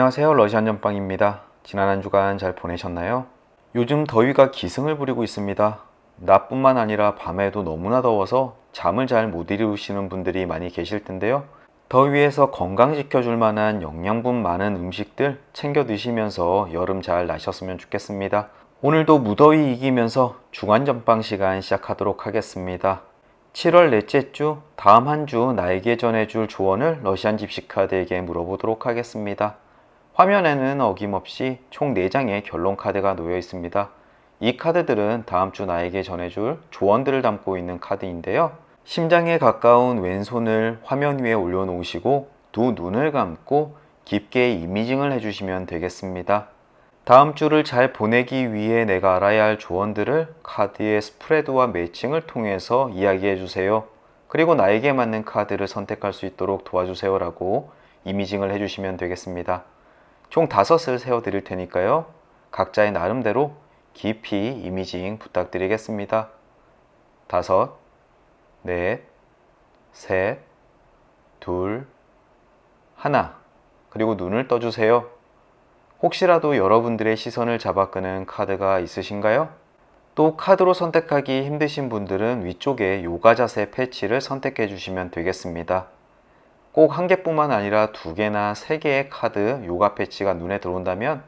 안녕하세요. 러시안 전빵입니다. 지난 한 주간 잘 보내셨나요? 요즘 더위가 기승을 부리고 있습니다. 낮뿐만 아니라 밤에도 너무나 더워서 잠을 잘 못 이루시는 분들이 많이 계실 텐데요. 더위에서 건강 지켜줄 만한 영양분 많은 음식들 챙겨 드시면서 여름 잘 나셨으면 좋겠습니다. 오늘도 무더위 이기면서 주간 전빵 시간 시작하도록 하겠습니다. 7월 넷째 주, 다음 한 주 나에게 전해줄 조언을 러시안 집시카드에게 물어보도록 하겠습니다. 화면에는 어김없이 총 4장의 결론 카드가 놓여 있습니다. 이 카드들은 다음 주 나에게 전해줄 조언들을 담고 있는 카드인데요. 심장에 가까운 왼손을 화면 위에 올려놓으시고 두 눈을 감고 깊게 이미징을 해주시면 되겠습니다. 다음 주를 잘 보내기 위해 내가 알아야 할 조언들을 카드의 스프레드와 매칭을 통해서 이야기해 주세요. 그리고 나에게 맞는 카드를 선택할 수 있도록 도와주세요 라고 이미징을 해주시면 되겠습니다. 총 5을 세워 드릴 테니까요. 각자의 나름대로 깊이 이미징 부탁드리겠습니다. 5, 넷, 셋, 둘, 하나. 그리고 눈을 떠주세요. 혹시라도 여러분들의 시선을 잡아끄는 카드가 있으신가요? 또 카드로 선택하기 힘드신 분들은 위쪽에 요가 자세 패치를 선택해 주시면 되겠습니다. 꼭 한 개뿐만 아니라 2개나 3개의 카드 요가 패치가 눈에 들어온다면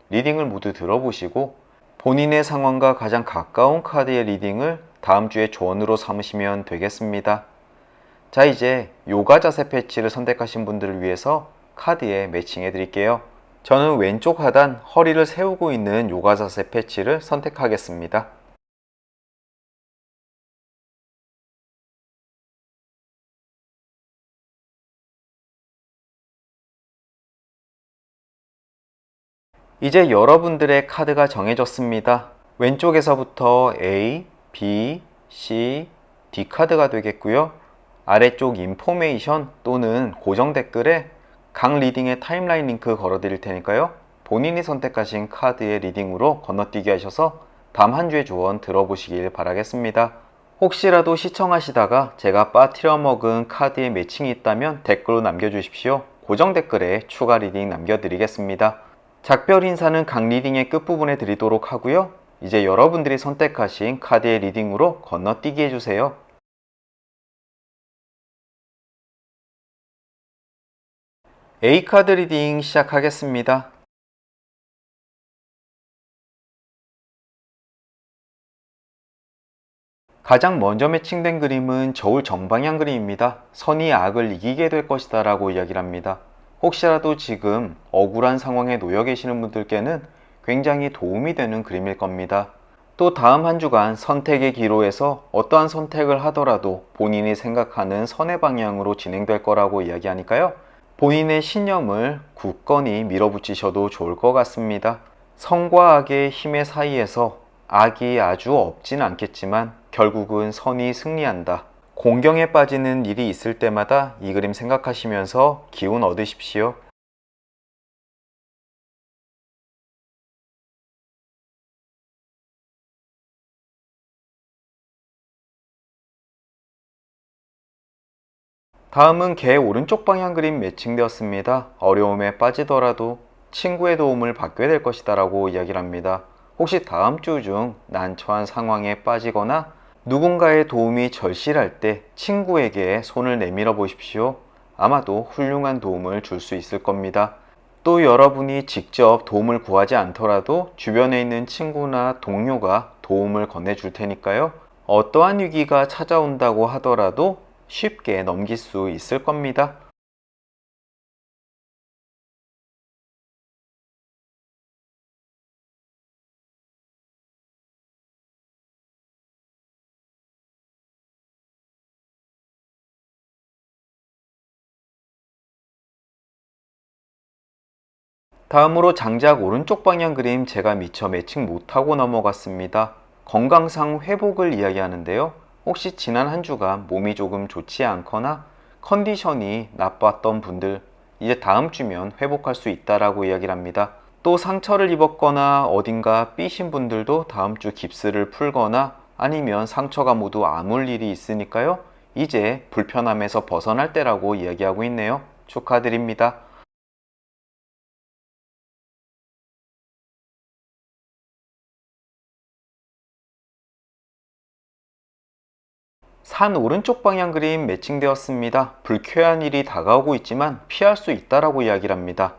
리딩을 모두 들어보시고 본인의 상황과 가장 가까운 카드의 리딩을 다음 주에 조언으로 삼으시면 되겠습니다. 자, 이제 요가 자세 패치를 선택하신 분들을 위해서 카드에 매칭해 드릴게요. 저는 왼쪽 하단 허리를 세우고 있는 요가 자세 패치를 선택하겠습니다. 이제 여러분들의 카드가 정해졌습니다. 왼쪽에서부터 A, B, C, D 카드가 되겠고요. 아래쪽 인포메이션 또는 고정 댓글에 각 리딩의 타임라인 링크 걸어 드릴 테니까요. 본인이 선택하신 카드의 리딩으로 건너뛰기 하셔서 다음 한 주의 조언 들어보시길 바라겠습니다. 혹시라도 시청하시다가 제가 빠뜨려 먹은 카드의 매칭이 있다면 댓글로 남겨주십시오. 고정 댓글에 추가 리딩 남겨드리겠습니다. 작별 인사는 각 리딩의 끝부분에 드리도록 하고요. 이제 여러분들이 선택하신 카드의 리딩으로 건너뛰기 해주세요. A카드 리딩 시작하겠습니다. 가장 먼저 매칭된 그림은 저울 정방향 그림입니다. 선이 악을 이기게 될 것이다 라고 이야기를 합니다. 혹시라도 지금 억울한 상황에 놓여 계시는 분들께는 굉장히 도움이 되는 그림일 겁니다. 또 다음 한 주간 선택의 기로에서 어떠한 선택을 하더라도 본인이 생각하는 선의 방향으로 진행될 거라고 이야기하니까요. 본인의 신념을 굳건히 밀어붙이셔도 좋을 것 같습니다. 선과 악의 힘의 사이에서 악이 아주 없진 않겠지만 결국은 선이 승리한다. 공경에 빠지는 일이 있을 때마다 이 그림 생각하시면서 기운 얻으십시오. 다음은 개 오른쪽 방향 그림 매칭되었습니다. 어려움에 빠지더라도 친구의 도움을 받게 될 것이다 라고 이야기를 합니다. 혹시 다음 주 중 난처한 상황에 빠지거나 누군가의 도움이 절실할 때 친구에게 손을 내밀어 보십시오. 아마도 훌륭한 도움을 줄 수 있을 겁니다. 또 여러분이 직접 도움을 구하지 않더라도 주변에 있는 친구나 동료가 도움을 건네줄 테니까요. 어떠한 위기가 찾아온다고 하더라도 쉽게 넘길 수 있을 겁니다. 다음으로 장작 오른쪽 방향 그림 제가 미처 매칭 못하고 넘어갔습니다. 건강상 회복을 이야기하는데요. 혹시 지난 한 주간 몸이 조금 좋지 않거나 컨디션이 나빴던 분들 이제 다음 주면 회복할 수 있다라고 이야기를 합니다. 또 상처를 입었거나 어딘가 삐신 분들도 다음 주 깁스를 풀거나 아니면 상처가 모두 아물 일이 있으니까요. 이제 불편함에서 벗어날 때라고 이야기하고 있네요. 축하드립니다. 산 오른쪽 방향 그림 매칭되었습니다. 불쾌한 일이 다가오고 있지만 피할 수 있다라고 이야기를 합니다.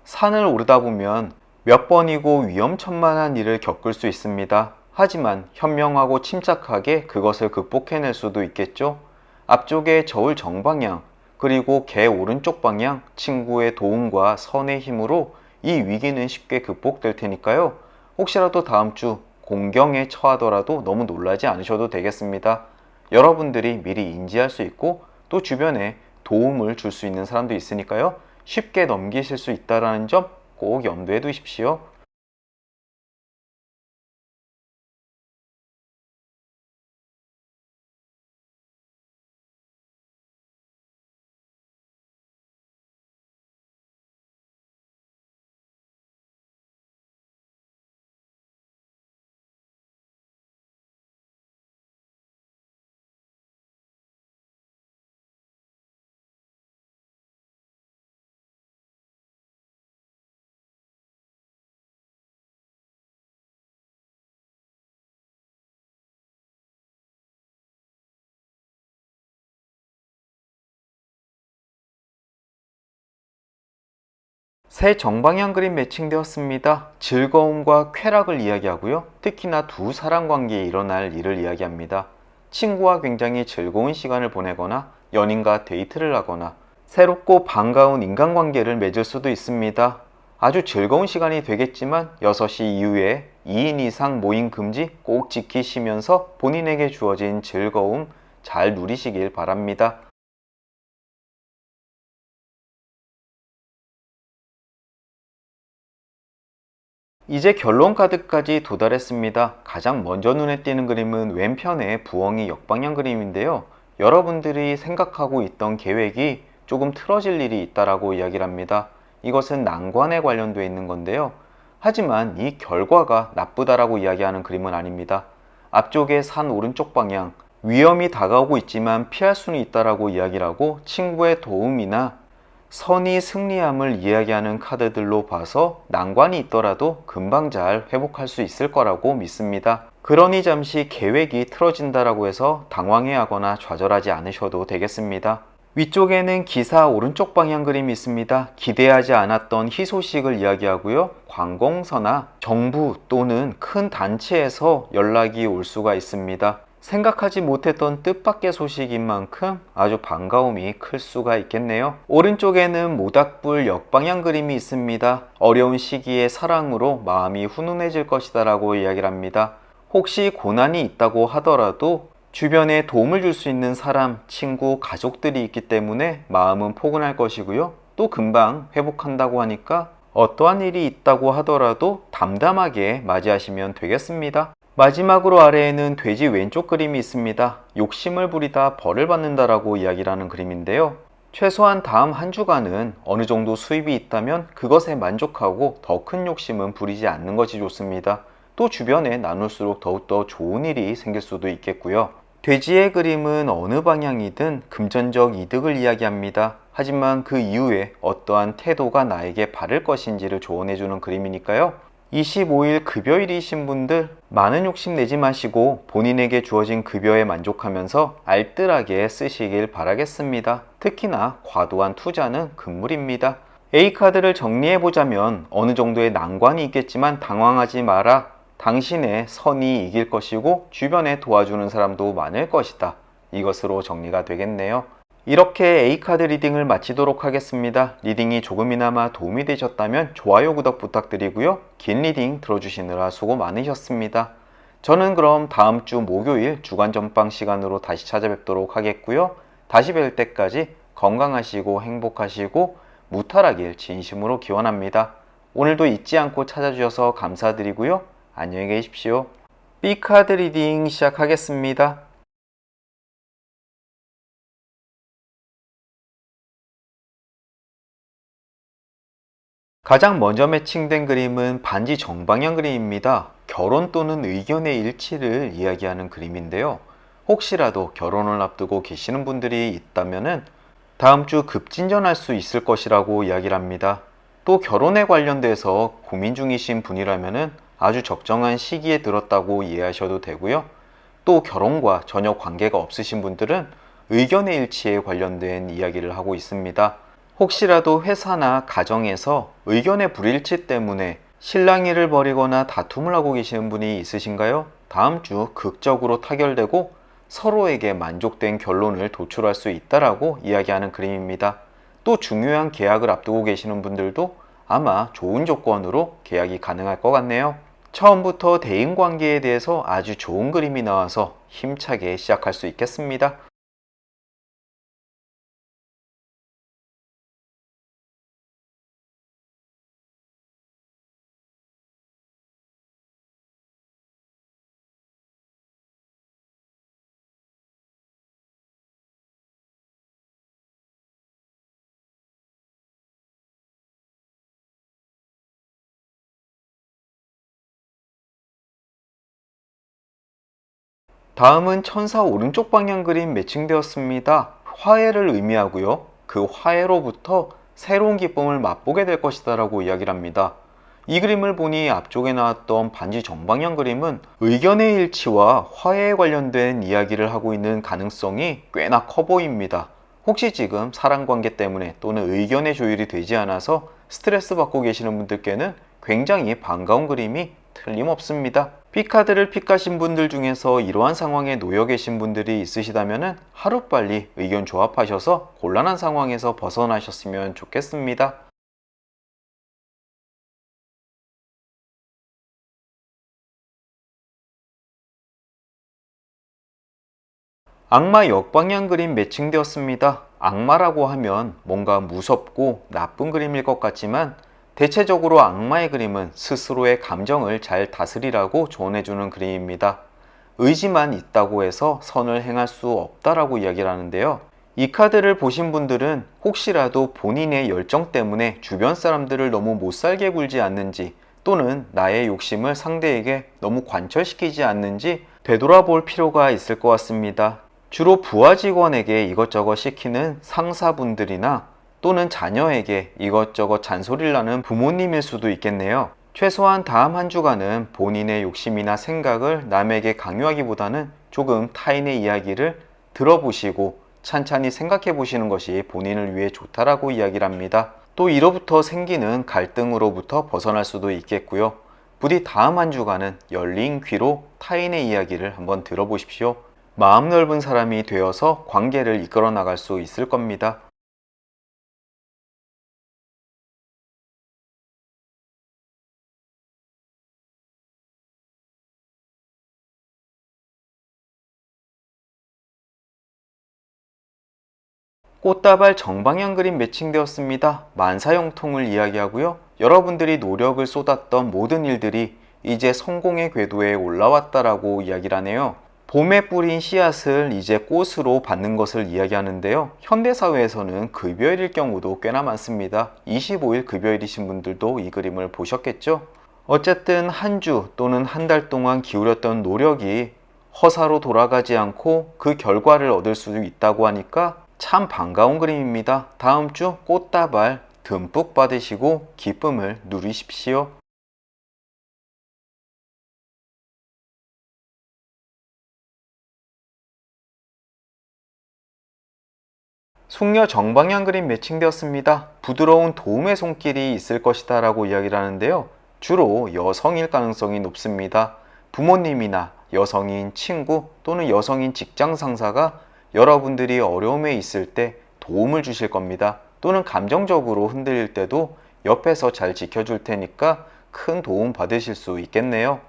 산을 오르다 보면 몇 번이고 위험천만한 일을 겪을 수 있습니다. 하지만 현명하고 침착하게 그것을 극복해낼 수도 있겠죠. 앞쪽에 저울 정방향, 그리고 개 오른쪽 방향, 친구의 도움과 선의 힘으로 이 위기는 쉽게 극복될 테니까요. 혹시라도 다음 주 공경에 처하더라도 너무 놀라지 않으셔도 되겠습니다. 여러분들이 미리 인지할 수 있고 또 주변에 도움을 줄 수 있는 사람도 있으니까요. 쉽게 넘기실 수 있다는 점 꼭 염두에 두십시오. 새 정방향 그림 매칭되었습니다. 즐거움과 쾌락을 이야기하고요. 특히나 두 사람 관계에 일어날 일을 이야기합니다. 친구와 굉장히 즐거운 시간을 보내거나 연인과 데이트를 하거나 새롭고 반가운 인간관계를 맺을 수도 있습니다. 아주 즐거운 시간이 되겠지만 6시 이후에 2인 이상 모임 금지 꼭 지키시면서 본인에게 주어진 즐거움 잘 누리시길 바랍니다. 이제 결론 카드까지 도달했습니다. 가장 먼저 눈에 띄는 그림은 왼편의 부엉이 역방향 그림인데요. 여러분들이 생각하고 있던 계획이 조금 틀어질 일이 있다라고 이야기를 합니다. 이것은 난관에 관련되어 있는 건데요. 하지만 이 결과가 나쁘다라고 이야기하는 그림은 아닙니다. 앞쪽에 산 오른쪽 방향, 위험이 다가오고 있지만 피할 수는 있다라고 이야기를 하고 친구의 도움이나 선의 승리함을 이야기하는 카드들로 봐서 난관이 있더라도 금방 잘 회복할 수 있을 거라고 믿습니다. 그러니 잠시 계획이 틀어진다라고 해서 당황해하거나 좌절하지 않으셔도 되겠습니다. 위쪽에는 기사 오른쪽 방향 그림이 있습니다. 기대하지 않았던 희소식을 이야기하고요. 관공서나 정부 또는 큰 단체에서 연락이 올 수가 있습니다. 생각하지 못했던 뜻밖의 소식인 만큼 아주 반가움이 클 수가 있겠네요. 오른쪽에는 모닥불 역방향 그림이 있습니다. 어려운 시기에 사랑으로 마음이 훈훈해질 것이다 라고 이야기를 합니다. 혹시 고난이 있다고 하더라도 주변에 도움을 줄 수 있는 사람, 친구, 가족들이 있기 때문에 마음은 포근할 것이고요. 또 금방 회복한다고 하니까 어떠한 일이 있다고 하더라도 담담하게 맞이하시면 되겠습니다. 마지막으로 아래에는 돼지 왼쪽 그림이 있습니다. 욕심을 부리다 벌을 받는다라고 이야기를 하는 그림인데요. 최소한 다음 한 주간은 어느 정도 수입이 있다면 그것에 만족하고 더 큰 욕심은 부리지 않는 것이 좋습니다. 또 주변에 나눌수록 더욱더 좋은 일이 생길 수도 있겠고요. 돼지의 그림은 어느 방향이든 금전적 이득을 이야기합니다. 하지만 그 이후에 어떠한 태도가 나에게 바를 것인지를 조언해주는 그림이니까요. 25일 급여일이신 분들 많은 욕심 내지 마시고 본인에게 주어진 급여에 만족하면서 알뜰하게 쓰시길 바라겠습니다. 특히나 과도한 투자는 금물입니다. A카드를 정리해보자면 어느 정도의 난관이 있겠지만 당황하지 마라. 당신의 선이 이길 것이고 주변에 도와주는 사람도 많을 것이다. 이것으로 정리가 되겠네요. 이렇게 A카드 리딩을 마치도록 하겠습니다. 리딩이 조금이나마 도움이 되셨다면 좋아요, 구독 부탁드리고요. 긴 리딩 들어주시느라 수고 많으셨습니다. 저는 그럼 다음 주 목요일 주간 전방 시간으로 다시 찾아뵙도록 하겠고요. 다시 뵐 때까지 건강하시고 행복하시고 무탈하길 진심으로 기원합니다. 오늘도 잊지 않고 찾아주셔서 감사드리고요. 안녕히 계십시오. B카드 리딩 시작하겠습니다. 가장 먼저 매칭된 그림은 반지 정방향 그림입니다. 결혼 또는 의견의 일치를 이야기하는 그림인데요. 혹시라도 결혼을 앞두고 계시는 분들이 있다면 다음 주 급진전할 수 있을 것이라고 이야기를 합니다. 또 결혼에 관련돼서 고민 중이신 분이라면 아주 적정한 시기에 들었다고 이해하셔도 되고요. 또 결혼과 전혀 관계가 없으신 분들은 의견의 일치에 관련된 이야기를 하고 있습니다. 혹시라도 회사나 가정에서 의견의 불일치 때문에 실랑이를 벌이거나 다툼을 하고 계시는 분이 있으신가요? 다음 주 극적으로 타결되고 서로에게 만족된 결론을 도출할 수 있다라고 이야기하는 그림입니다. 또 중요한 계약을 앞두고 계시는 분들도 아마 좋은 조건으로 계약이 가능할 것 같네요. 처음부터 대인관계에 대해서 아주 좋은 그림이 나와서 힘차게 시작할 수 있겠습니다. 다음은 천사 오른쪽 방향 그림 매칭되었습니다. 화해를 의미하고요. 그 화해로부터 새로운 기쁨을 맛보게 될 것이다 라고 이야기를 합니다. 이 그림을 보니 앞쪽에 나왔던 반지 정방향 그림은 의견의 일치와 화해에 관련된 이야기를 하고 있는 가능성이 꽤나 커 보입니다. 혹시 지금 사랑관계 때문에 또는 의견의 조율이 되지 않아서 스트레스 받고 계시는 분들께는 굉장히 반가운 그림이 틀림없습니다. B카드를 픽하신 분들 중에서 이러한 상황에 놓여 계신 분들이 있으시다면 하루빨리 의견 조합하셔서 곤란한 상황에서 벗어나셨으면 좋겠습니다. 악마 역방향 그림 매칭되었습니다. 악마라고 하면 뭔가 무섭고 나쁜 그림일 것 같지만 대체적으로 악마의 그림은 스스로의 감정을 잘 다스리라고 조언해주는 그림입니다. 의지만 있다고 해서 선을 행할 수 없다라고 이야기를 하는데요. 이 카드를 보신 분들은 혹시라도 본인의 열정 때문에 주변 사람들을 너무 못살게 굴지 않는지 또는 나의 욕심을 상대에게 너무 관철시키지 않는지 되돌아볼 필요가 있을 것 같습니다. 주로 부하 직원에게 이것저것 시키는 상사분들이나 또는 자녀에게 이것저것 잔소리를 하는 부모님일 수도 있겠네요. 최소한 다음 한 주간은 본인의 욕심이나 생각을 남에게 강요하기보다는 조금 타인의 이야기를 들어보시고 찬찬히 생각해 보시는 것이 본인을 위해 좋다라고 이야기를 합니다. 또 이로부터 생기는 갈등으로부터 벗어날 수도 있겠고요. 부디 다음 한 주간은 열린 귀로 타인의 이야기를 한번 들어보십시오. 마음 넓은 사람이 되어서 관계를 이끌어 나갈 수 있을 겁니다. 꽃다발 정방향 그림 매칭되었습니다. 만사형통을 이야기하고요. 여러분들이 노력을 쏟았던 모든 일들이 이제 성공의 궤도에 올라왔다라고 이야기를 하네요. 봄에 뿌린 씨앗을 이제 꽃으로 받는 것을 이야기하는데요. 현대사회에서는 급여일일 경우도 꽤나 많습니다. 25일 급여일이신 분들도 이 그림을 보셨겠죠? 어쨌든 한 주 또는 한 달 동안 기울였던 노력이 허사로 돌아가지 않고 그 결과를 얻을 수 있다고 하니까 참 반가운 그림입니다. 다음 주 꽃다발 듬뿍 받으시고 기쁨을 누리십시오. 숙녀 정방향 그림 매칭되었습니다. 부드러운 도움의 손길이 있을 것이다 라고 이야기를 하는데요. 주로 여성일 가능성이 높습니다. 부모님이나 여성인 친구 또는 여성인 직장 상사가 여러분들이 어려움에 있을 때 도움을 주실 겁니다. 또는 감정적으로 흔들릴 때도 옆에서 잘 지켜줄 테니까 큰 도움 받으실 수 있겠네요.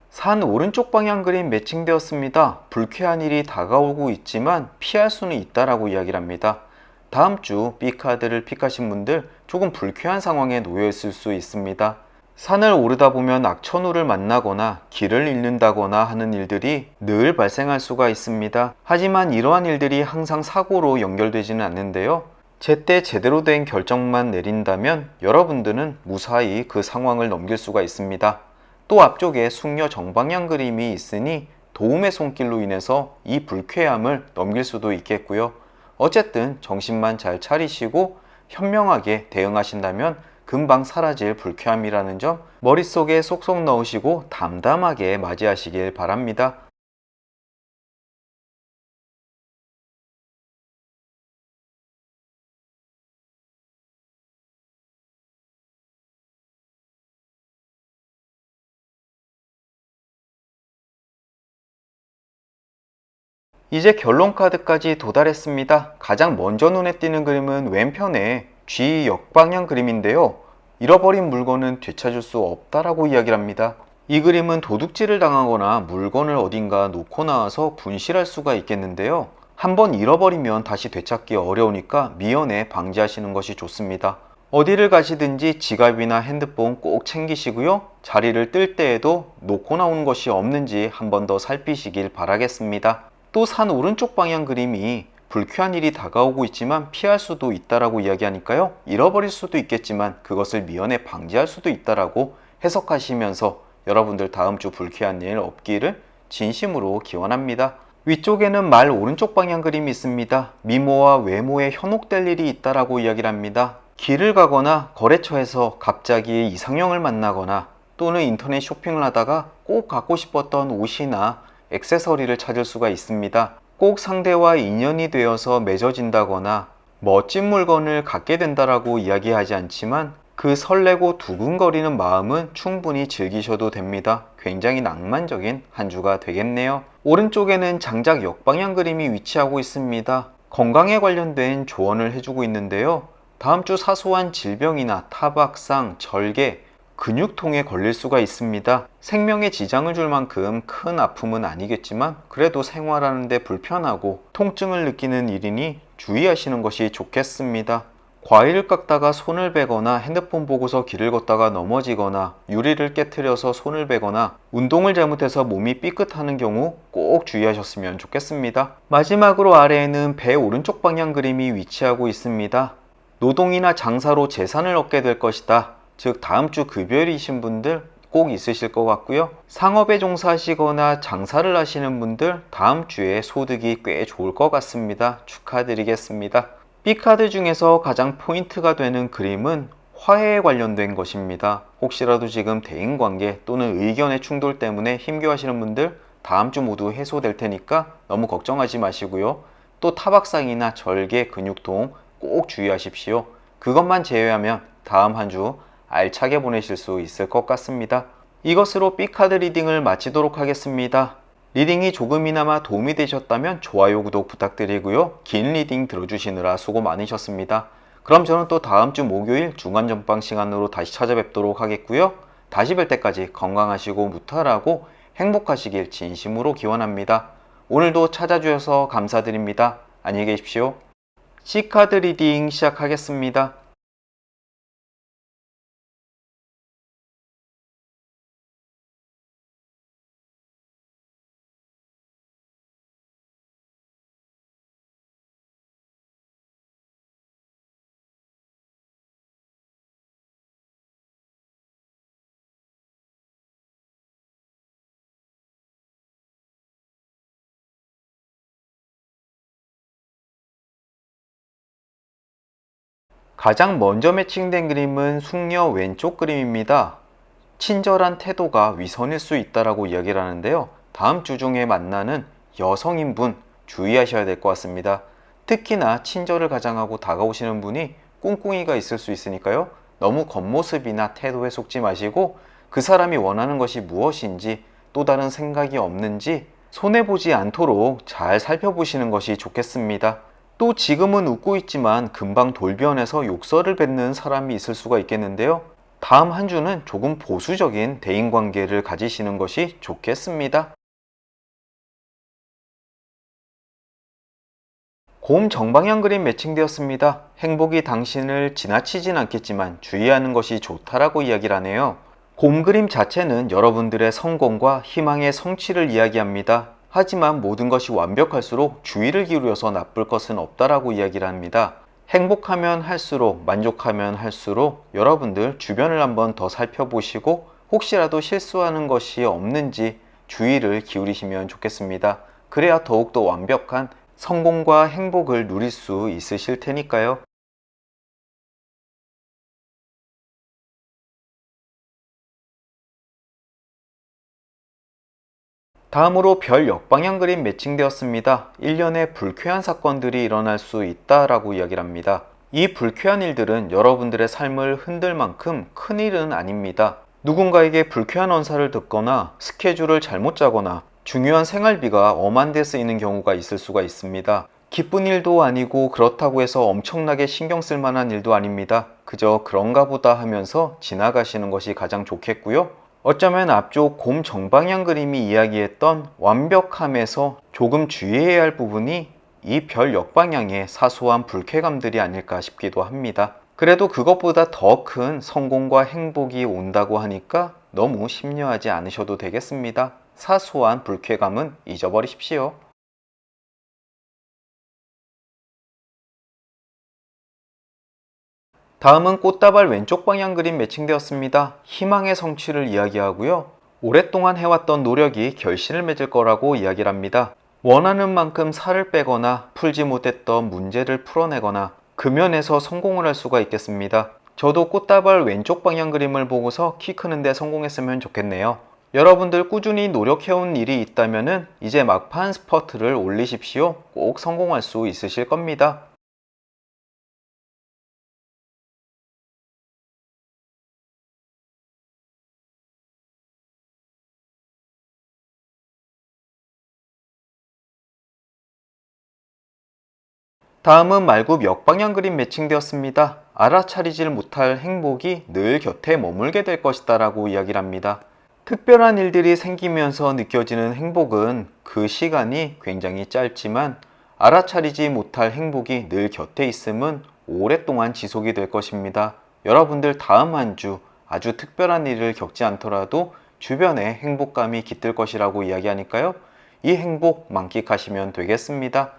산 오른쪽 방향 그림 매칭되었습니다. 불쾌한 일이 다가오고 있지만 피할 수는 있다라고 이야기를 합니다. 다음 주 B카드를 픽하신 분들 조금 불쾌한 상황에 놓여 있을 수 있습니다. 산을 오르다 보면 악천후를 만나거나 길을 잃는다거나 하는 일들이 늘 발생할 수가 있습니다. 하지만 이러한 일들이 항상 사고로 연결되지는 않는데요. 제때 제대로 된 결정만 내린다면 여러분들은 무사히 그 상황을 넘길 수가 있습니다. 또 앞쪽에 숙녀 정방향 그림이 있으니 도움의 손길로 인해서 이 불쾌함을 넘길 수도 있겠고요. 어쨌든 정신만 잘 차리시고 현명하게 대응하신다면 금방 사라질 불쾌함이라는 점 머릿속에 쏙쏙 넣으시고 담담하게 맞이하시길 바랍니다. 이제 결론 카드까지 도달했습니다. 가장 먼저 눈에 띄는 그림은 왼편의 G 역방향 그림인데요. 잃어버린 물건은 되찾을 수 없다라고 이야기를 합니다. 이 그림은 도둑질을 당하거나 물건을 어딘가 놓고 나와서 분실할 수가 있겠는데요. 한번 잃어버리면 다시 되찾기 어려우니까 미연에 방지하시는 것이 좋습니다. 어디를 가시든지 지갑이나 핸드폰 꼭 챙기시고요. 자리를 뜰 때에도 놓고 나오는 것이 없는지 한 번 더 살피시길 바라겠습니다. 또 산 오른쪽 방향 그림이 불쾌한 일이 다가오고 있지만 피할 수도 있다라고 이야기하니까요. 잃어버릴 수도 있겠지만 그것을 미연에 방지할 수도 있다라고 해석하시면서 여러분들 다음 주 불쾌한 일 없기를 진심으로 기원합니다. 위쪽에는 말 오른쪽 방향 그림이 있습니다. 미모와 외모에 현혹될 일이 있다라고 이야기를 합니다. 길을 가거나 거래처에서 갑자기 이상형을 만나거나 또는 인터넷 쇼핑을 하다가 꼭 갖고 싶었던 옷이나 액세서리를 찾을 수가 있습니다. 꼭 상대와 인연이 되어서 맺어진다거나 멋진 물건을 갖게 된다라고 이야기하지 않지만 그 설레고 두근거리는 마음은 충분히 즐기셔도 됩니다. 굉장히 낭만적인 한 주가 되겠네요. 오른쪽에는 장작 역방향 그림이 위치하고 있습니다. 건강에 관련된 조언을 해주고 있는데요. 다음 주 사소한 질병이나 타박상, 절개, 근육통에 걸릴 수가 있습니다. 생명에 지장을 줄 만큼 큰 아픔은 아니겠지만 그래도 생활하는데 불편하고 통증을 느끼는 일이니 주의하시는 것이 좋겠습니다. 과일을 깎다가 손을 베거나 핸드폰 보고서 길을 걷다가 넘어지거나 유리를 깨트려서 손을 베거나 운동을 잘못해서 몸이 삐끗하는 경우 꼭 주의하셨으면 좋겠습니다. 마지막으로 아래에는 배 오른쪽 방향 그림이 위치하고 있습니다. 노동이나 장사로 재산을 얻게 될 것이다. 즉 다음 주 급여일이신 분들 꼭 있으실 것 같고요. 상업에 종사하시거나 장사를 하시는 분들 다음 주에 소득이 꽤 좋을 것 같습니다. 축하드리겠습니다. B카드 중에서 가장 포인트가 되는 그림은 화해에 관련된 것입니다. 혹시라도 지금 대인관계 또는 의견의 충돌 때문에 힘겨워하시는 분들 다음 주 모두 해소될 테니까 너무 걱정하지 마시고요. 또 타박상이나 절개, 근육통 꼭 주의하십시오. 그것만 제외하면 다음 한 주 알차게 보내실 수 있을 것 같습니다. 이것으로 B카드 리딩을 마치도록 하겠습니다. 리딩이 조금이나마 도움이 되셨다면 좋아요, 구독 부탁드리고요. 긴 리딩 들어주시느라 수고 많으셨습니다. 그럼 저는 또 다음 주 목요일 중간전방 시간으로 다시 찾아뵙도록 하겠고요. 다시 뵐 때까지 건강하시고 무탈하고 행복하시길 진심으로 기원합니다. 오늘도 찾아주셔서 감사드립니다. 안녕히 계십시오. C카드 리딩 시작하겠습니다. 가장 먼저 매칭된 그림은 숙녀 왼쪽 그림입니다. 친절한 태도가 위선일 수 있다고 이야기를 하는데요. 다음 주 중에 만나는 여성인분 주의하셔야 될 것 같습니다. 특히나 친절을 가장하고 다가오시는 분이 꿍꿍이가 있을 수 있으니까요. 너무 겉모습이나 태도에 속지 마시고 그 사람이 원하는 것이 무엇인지 또 다른 생각이 없는지 손해보지 않도록 잘 살펴보시는 것이 좋겠습니다. 또 지금은 웃고 있지만 금방 돌변해서 욕설을 뱉는 사람이 있을 수가 있겠는데요. 다음 한 주는 조금 보수적인 대인관계를 가지시는 것이 좋겠습니다. 곰 정방향 그림 매칭되었습니다. 행복이 당신을 지나치진 않겠지만 주의하는 것이 좋다라고 이야기를 하네요. 곰 그림 자체는 여러분들의 성공과 희망의 성취를 이야기합니다. 하지만 모든 것이 완벽할수록 주의를 기울여서 나쁠 것은 없다라고 이야기를 합니다. 행복하면 할수록, 만족하면 할수록 여러분들 주변을 한번 더 살펴보시고 혹시라도 실수하는 것이 없는지 주의를 기울이시면 좋겠습니다. 그래야 더욱더 완벽한 성공과 행복을 누릴 수 있으실 테니까요. 다음으로 별 역방향 그림 매칭되었습니다. 1년에 불쾌한 사건들이 일어날 수 있다라고 이야기를 합니다. 이 불쾌한 일들은 여러분들의 삶을 흔들 만큼 큰 일은 아닙니다. 누군가에게 불쾌한 언사를 듣거나 스케줄을 잘못 짜거나 중요한 생활비가 엄한 데 쓰이는 경우가 있을 수가 있습니다. 기쁜 일도 아니고 그렇다고 해서 엄청나게 신경 쓸 만한 일도 아닙니다. 그저 그런가 보다 하면서 지나가시는 것이 가장 좋겠고요. 어쩌면 앞쪽 곰 정방향 그림이 이야기했던 완벽함에서 조금 주의해야 할 부분이 이 별 역방향의 사소한 불쾌감들이 아닐까 싶기도 합니다. 그래도 그것보다 더 큰 성공과 행복이 온다고 하니까 너무 심려하지 않으셔도 되겠습니다. 사소한 불쾌감은 잊어버리십시오. 다음은 꽃다발 왼쪽 방향 그림 매칭되었습니다. 희망의 성취를 이야기하고요. 오랫동안 해왔던 노력이 결실을 맺을 거라고 이야기를 합니다. 원하는 만큼 살을 빼거나 풀지 못했던 문제를 풀어내거나 금연에서 성공을 할 수가 있겠습니다. 저도 꽃다발 왼쪽 방향 그림을 보고서 키 크는데 성공했으면 좋겠네요. 여러분들 꾸준히 노력해온 일이 있다면 이제 막판 스퍼트를 올리십시오. 꼭 성공할 수 있으실 겁니다. 다음은 말굽 역방향 그림 매칭되었습니다. 알아차리질 못할 행복이 늘 곁에 머물게 될 것이다 라고 이야기를 합니다. 특별한 일들이 생기면서 느껴지는 행복은 그 시간이 굉장히 짧지만 알아차리지 못할 행복이 늘 곁에 있음은 오랫동안 지속이 될 것입니다. 여러분들 다음 한 주 아주 특별한 일을 겪지 않더라도 주변에 행복감이 깃들 것이라고 이야기하니까요. 이 행복 만끽하시면 되겠습니다.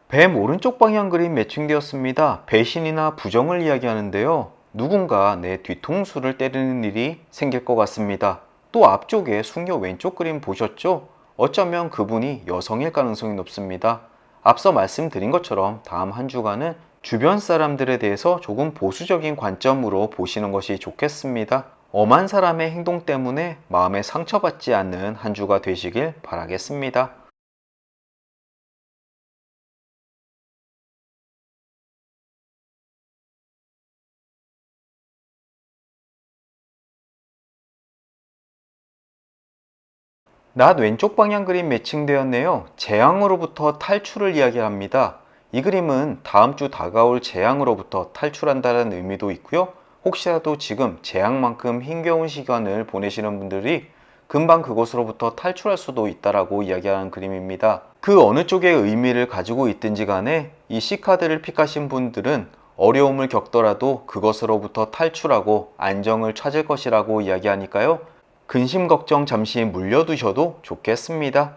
뱀 오른쪽 방향 그림 매칭되었습니다. 배신이나 부정을 이야기하는데요. 누군가 내 뒤통수를 때리는 일이 생길 것 같습니다. 또 앞쪽에 숙녀 왼쪽 그림 보셨죠? 어쩌면 그분이 여성일 가능성이 높습니다. 앞서 말씀드린 것처럼 다음 한 주간은 주변 사람들에 대해서 조금 보수적인 관점으로 보시는 것이 좋겠습니다. 엄한 사람의 행동 때문에 마음에 상처받지 않는 한 주가 되시길 바라겠습니다. 낮 왼쪽 방향 그림 매칭되었네요. 재앙으로부터 탈출을 이야기합니다. 이 그림은 다음 주 다가올 재앙으로부터 탈출한다는 의미도 있고요. 혹시라도 지금 재앙만큼 힘겨운 시간을 보내시는 분들이 금방 그곳으로부터 탈출할 수도 있다라고 이야기하는 그림입니다. 그 어느 쪽의 의미를 가지고 있든지 간에 이 C카드를 픽하신 분들은 어려움을 겪더라도 그것으로부터 탈출하고 안정을 찾을 것이라고 이야기하니까요. 근심 걱정 잠시 물려두셔도 좋겠습니다.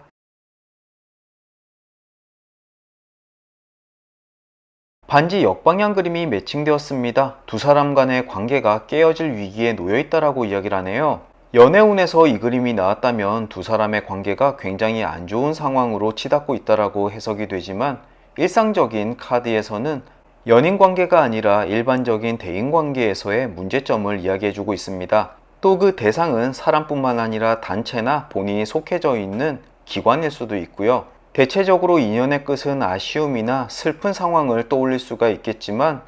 반지 역방향 그림이 매칭되었습니다. 두 사람 간의 관계가 깨어질 위기에 놓여 있다라고 이야기를 하네요. 연애운에서 이 그림이 나왔다면 두 사람의 관계가 굉장히 안 좋은 상황으로 치닫고 있다라고 해석이 되지만 일상적인 카드에서는 연인 관계가 아니라 일반적인 대인 관계에서의 문제점을 이야기해주고 있습니다. 또 그 대상은 사람뿐만 아니라 단체나 본인이 속해져 있는 기관일 수도 있고요. 대체적으로 인연의 끝은 아쉬움이나 슬픈 상황을 떠올릴 수가 있겠지만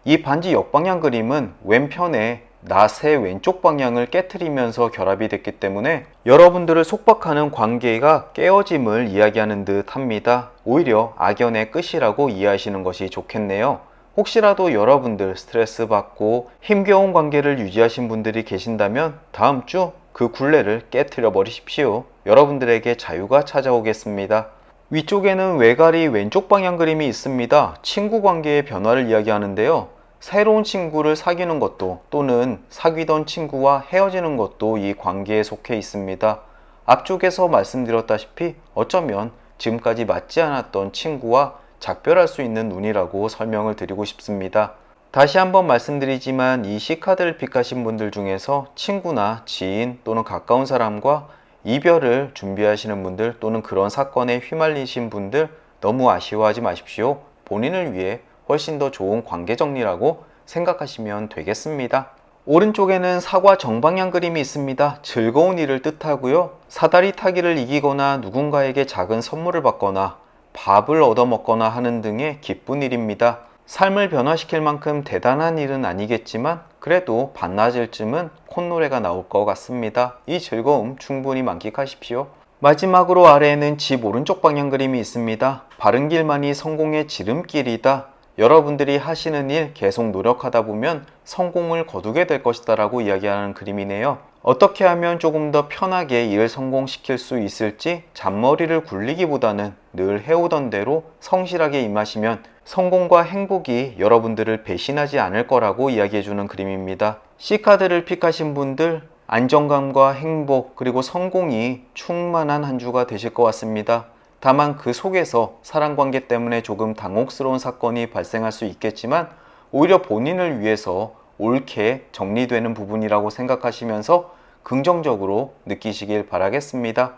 이 반지 역방향 그림은 왼편에 낫의 왼쪽 방향을 깨트리면서 결합이 됐기 때문에 여러분들을 속박하는 관계가 깨어짐을 이야기하는 듯 합니다. 오히려 악연의 끝이라고 이해하시는 것이 좋겠네요. 혹시라도 여러분들 스트레스 받고 힘겨운 관계를 유지하신 분들이 계신다면 다음 주 그 굴레를 깨트려 버리십시오. 여러분들에게 자유가 찾아오겠습니다. 위쪽에는 외가리 왼쪽 방향 그림이 있습니다. 친구 관계의 변화를 이야기하는데요. 새로운 친구를 사귀는 것도 또는 사귀던 친구와 헤어지는 것도 이 관계에 속해 있습니다. 앞쪽에서 말씀드렸다시피 어쩌면 지금까지 맞지 않았던 친구와 작별할 수 있는 운이라고 설명을 드리고 싶습니다. 다시 한번 말씀드리지만 이 C카드를 픽하신 분들 중에서 친구나 지인 또는 가까운 사람과 이별을 준비하시는 분들 또는 그런 사건에 휘말리신 분들 너무 아쉬워하지 마십시오. 본인을 위해 훨씬 더 좋은 관계 정리라고 생각하시면 되겠습니다. 오른쪽에는 사과 정방향 그림이 있습니다. 즐거운 일을 뜻하고요. 사다리 타기를 이기거나 누군가에게 작은 선물을 받거나 밥을 얻어먹거나 하는 등의 기쁜 일입니다. 삶을 변화시킬 만큼 대단한 일은 아니겠지만 그래도 반나절쯤은 콧노래가 나올 것 같습니다. 이 즐거움 충분히 만끽하십시오. 마지막으로 아래에는 집 오른쪽 방향 그림이 있습니다. 바른 길만이 성공의 지름길이다. 여러분들이 하시는 일 계속 노력하다 보면 성공을 거두게 될 것이다 라고 이야기하는 그림이네요. 어떻게 하면 조금 더 편하게 일을 성공시킬 수 있을지 잔머리를 굴리기보다는 늘 해오던 대로 성실하게 임하시면 성공과 행복이 여러분들을 배신하지 않을 거라고 이야기해주는 그림입니다. C카드를 픽하신 분들 안정감과 행복 그리고 성공이 충만한 한 주가 되실 것 같습니다. 다만 그 속에서 사랑관계 때문에 조금 당혹스러운 사건이 발생할 수 있겠지만 오히려 본인을 위해서 옳게 정리되는 부분이라고 생각하시면서 긍정적으로 느끼시길 바라겠습니다.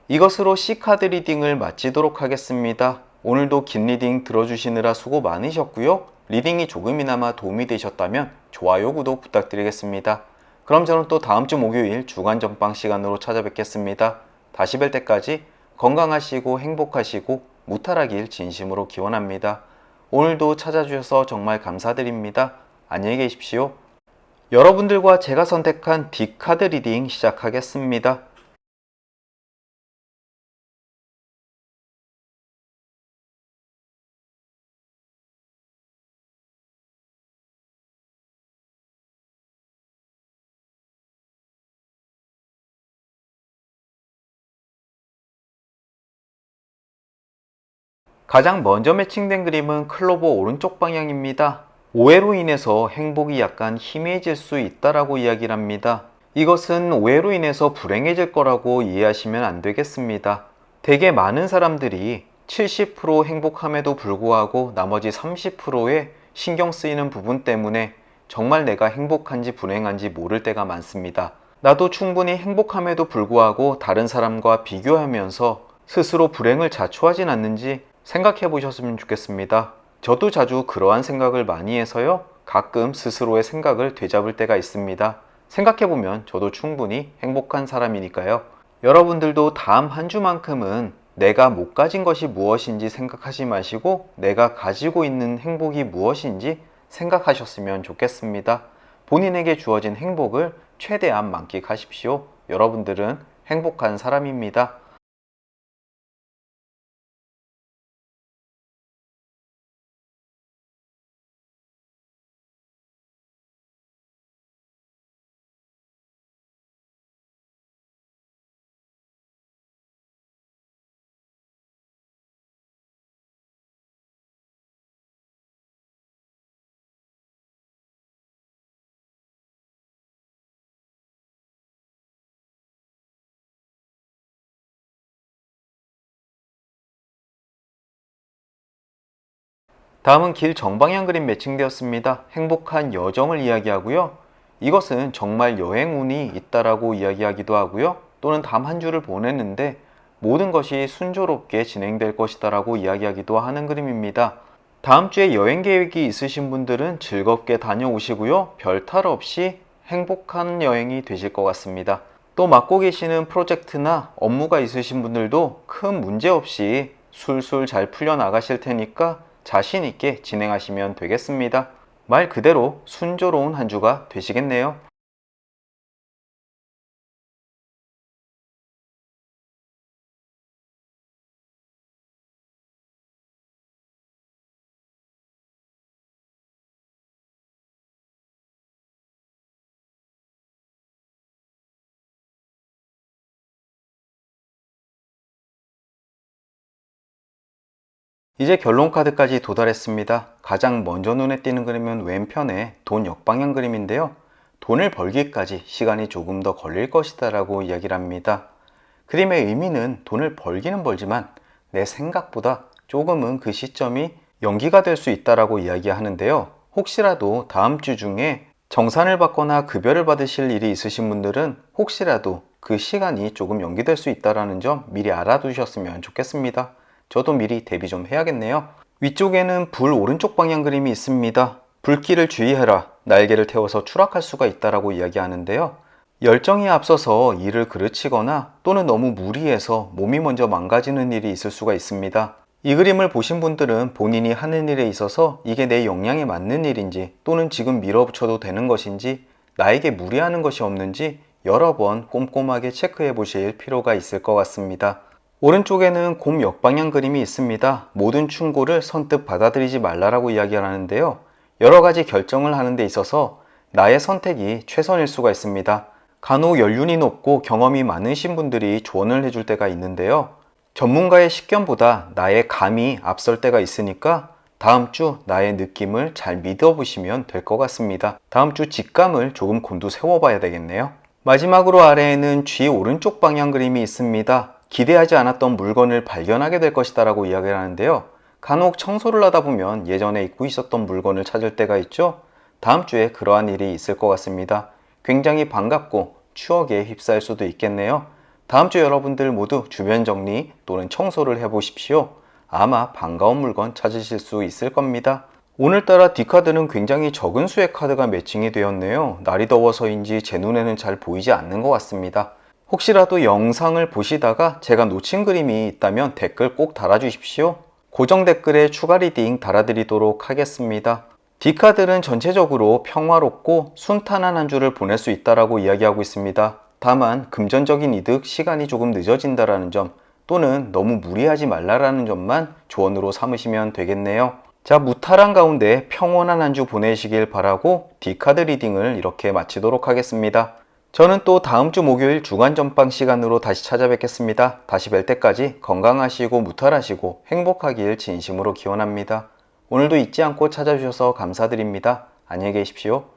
이것으로 C카드 리딩을 마치도록 하겠습니다. 오늘도 긴 리딩 들어주시느라 수고 많으셨고요. 리딩이 조금이나마 도움이 되셨다면 좋아요, 구독 부탁드리겠습니다. 그럼 저는 또 다음 주 목요일 주간 전방 시간으로 찾아뵙겠습니다. 다시 뵐 때까지 건강하시고 행복하시고 무탈하길 진심으로 기원합니다. 오늘도 찾아주셔서 정말 감사드립니다. 안녕히 계십시오. 여러분들과 제가 선택한 D카드 리딩 시작하겠습니다. 가장 먼저 매칭된 그림은 클로버 오른쪽 방향입니다. 오해로 인해서 행복이 약간 희미해질 수 있다라고 이야기를 합니다. 이것은 오해로 인해서 불행해질 거라고 이해하시면 안 되겠습니다. 되게 많은 사람들이 70% 행복함에도 불구하고 나머지 30%에 신경 쓰이는 부분 때문에 정말 내가 행복한지 불행한지 모를 때가 많습니다. 나도 충분히 행복함에도 불구하고 다른 사람과 비교하면서 스스로 불행을 자초하진 않는지 생각해 보셨으면 좋겠습니다. 저도 자주 그러한 생각을 많이 해서요. 가끔 스스로의 생각을 되잡을 때가 있습니다. 생각해 보면 저도 충분히 행복한 사람이니까요. 여러분들도 다음 한 주만큼은 내가 못 가진 것이 무엇인지 생각하지 마시고 내가 가지고 있는 행복이 무엇인지 생각하셨으면 좋겠습니다. 본인에게 주어진 행복을 최대한 만끽하십시오. 여러분들은 행복한 사람입니다. 다음은 길 정방향 그림 매칭되었습니다. 행복한 여정을 이야기하고요. 이것은 정말 여행운이 있다라고 이야기하기도 하고요. 또는 다음 한 주를 보냈는데 모든 것이 순조롭게 진행될 것이다라고 이야기하기도 하는 그림입니다. 다음 주에 여행 계획이 있으신 분들은 즐겁게 다녀오시고요. 별 탈 없이 행복한 여행이 되실 것 같습니다. 또 맡고 계시는 프로젝트나 업무가 있으신 분들도 큰 문제 없이 술술 잘 풀려나가실 테니까 자신 있게 진행하시면 되겠습니다. 말 그대로 순조로운 한 주가 되시겠네요. 이제 결론 카드까지 도달했습니다. 가장 먼저 눈에 띄는 그림은 왼편의 돈 역방향 그림인데요. 돈을 벌기까지 시간이 조금 더 걸릴 것이다 라고 이야기를 합니다. 그림의 의미는 돈을 벌기는 벌지만 내 생각보다 조금은 그 시점이 연기가 될 수 있다라고 이야기하는데요. 혹시라도 다음 주 중에 정산을 받거나 급여를 받으실 일이 있으신 분들은 혹시라도 그 시간이 조금 연기될 수 있다는 점 미리 알아두셨으면 좋겠습니다. 저도 미리 대비 좀 해야겠네요. 위쪽에는 불 오른쪽 방향 그림이 있습니다. 불길을 주의해라. 날개를 태워서 추락할 수가 있다라고 이야기하는데요. 열정이 앞서서 일을 그르치거나 또는 너무 무리해서 몸이 먼저 망가지는 일이 있을 수가 있습니다. 이 그림을 보신 분들은 본인이 하는 일에 있어서 이게 내 역량에 맞는 일인지 또는 지금 밀어붙여도 되는 것인지 나에게 무리하는 것이 없는지 여러 번 꼼꼼하게 체크해 보실 필요가 있을 것 같습니다. 오른쪽에는 곰 역방향 그림이 있습니다. 모든 충고를 선뜻 받아들이지 말라라고 이야기하는데요. 여러 가지 결정을 하는 데 있어서 나의 선택이 최선일 수가 있습니다. 간혹 연륜이 높고 경험이 많으신 분들이 조언을 해줄 때가 있는데요. 전문가의 식견보다 나의 감이 앞설 때가 있으니까 다음 주 나의 느낌을 잘 믿어보시면 될 것 같습니다. 다음 주 직감을 조금 곤두세워 봐야 되겠네요. 마지막으로 아래에는 쥐 오른쪽 방향 그림이 있습니다. 기대하지 않았던 물건을 발견하게 될 것이다 라고 이야기를 하는데요. 간혹 청소를 하다 보면 예전에 잊고 있었던 물건을 찾을 때가 있죠. 다음 주에 그러한 일이 있을 것 같습니다. 굉장히 반갑고 추억에 휩싸일 수도 있겠네요. 다음 주 여러분들 모두 주변 정리 또는 청소를 해보십시오. 아마 반가운 물건 찾으실 수 있을 겁니다. 오늘따라 D카드는 굉장히 적은 수의 카드가 매칭이 되었네요. 날이 더워서인지 제 눈에는 잘 보이지 않는 것 같습니다. 혹시라도 영상을 보시다가 제가 놓친 그림이 있다면 댓글 꼭 달아주십시오. 고정 댓글에 추가 리딩 달아드리도록 하겠습니다. D카드는 전체적으로 평화롭고 순탄한 한 주를 보낼 수 있다고 이야기하고 있습니다. 다만 금전적인 이득, 시간이 조금 늦어진다는 점 또는 너무 무리하지 말라라는 점만 조언으로 삼으시면 되겠네요. 자, 무탈한 가운데 평온한 한 주 보내시길 바라고 D카드 리딩을 이렇게 마치도록 하겠습니다. 저는 또 다음 주 목요일 주간 전방 시간으로 다시 찾아뵙겠습니다. 다시 뵐 때까지 건강하시고 무탈하시고 행복하길 진심으로 기원합니다. 오늘도 잊지 않고 찾아주셔서 감사드립니다. 안녕히 계십시오.